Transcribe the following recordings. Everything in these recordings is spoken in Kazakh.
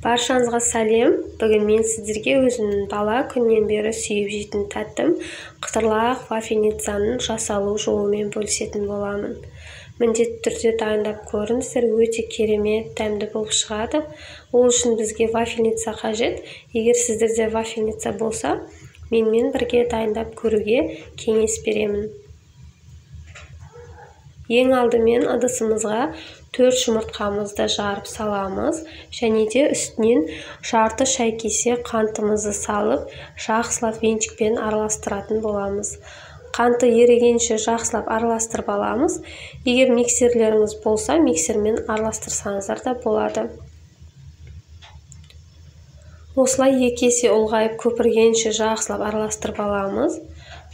Баршаңызға сәлем. Бүгін мен сіздерге өзімнің бала күннен бері сүйіп жейтін тәттім қытырлақ вафельницаның жасалу жолымен бөлісетін боламын. Міндетті түрде дайындап көріңіздер, өте керемет, дәмді болып шығады. Ол үшін бізге вафельница қажет. Егер сіздерде вафельница болса, менімен бірге дайындап көруге кеңес беремін. Ең алдымен ыдысымызға 4 жұмыртқамызды жарып саламыз, және де үстінен жарты шай кесе қантымызды салып, жақсылап венчикпен араластыратын боламыз. Қанты ерігенше жақсылап араластырып аламыз. Егер миксерлеріңіз болса, миксермен араластырсаңыздар да болады. Осылай 2 есе ұлғайып көпіргенше жақсылап араластырып аламыз.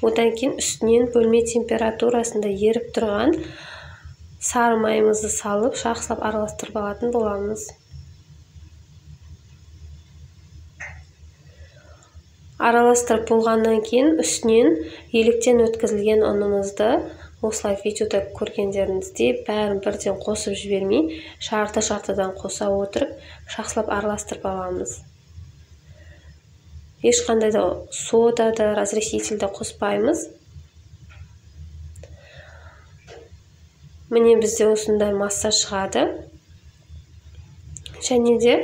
Одан кейін үстінен бөлме температурасында еріп тұрған сары майымызды салып, жақсылап араластырып алатын боламыз. Араластырып болғаннан кейін үстінен електен өткізілген ұнымызды, осылай видеода көргендеріңіздей бәрін бірден қосып жібермей, шарты-шартыдан қоса отырып, жақсылап араластырып аламыз. Ешқандай да сода да, разрыхитель қоспаймыз. Міне бізде осындай масса шығады. Және де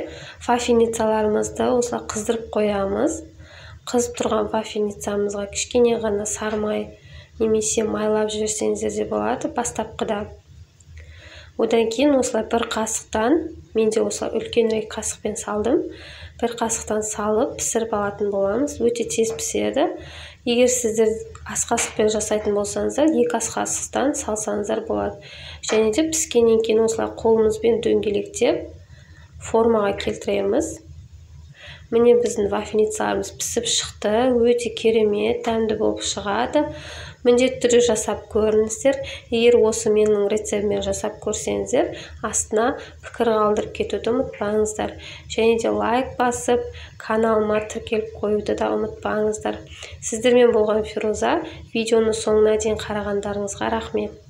вафельницаларымызды осылай қыздырып қоямыз. Қызып тұрған вафельницамызға кішкене ғана сары май немесе майлап жіберсеңіздер де болады бастапқыда. Одан кейін осылай бір қасықтан, менде осылай үлкенірек қасықпен салдым. Бір қасықтан салып пісіріп алатын боламыз. Өте тез піседі. Егер сіздер ас қасықпен жасайтын болсаңыздар, 2 ас қасықтан салсаңыздар болады. Және де піскеннен кейін осылай қолымызбен дөңгелектеп формаға келтіреміз. Міне біздің вафельницаларымыз пісіп шықты. Өте керемет, дәмді болып шығады. Міндетті түрде жасап көріңіздер. Егер осы менің рецептіммен жасап көрсеңіздер, астына пікір қалдырып кетуді ұмытпаңыздар. Және де лайк басып, каналыма тіркеліп қоюды да ұмытпаңыздар. Сіздермен болған Фируза. Видеоны соңына дейін қарағандарыңызға рахмет.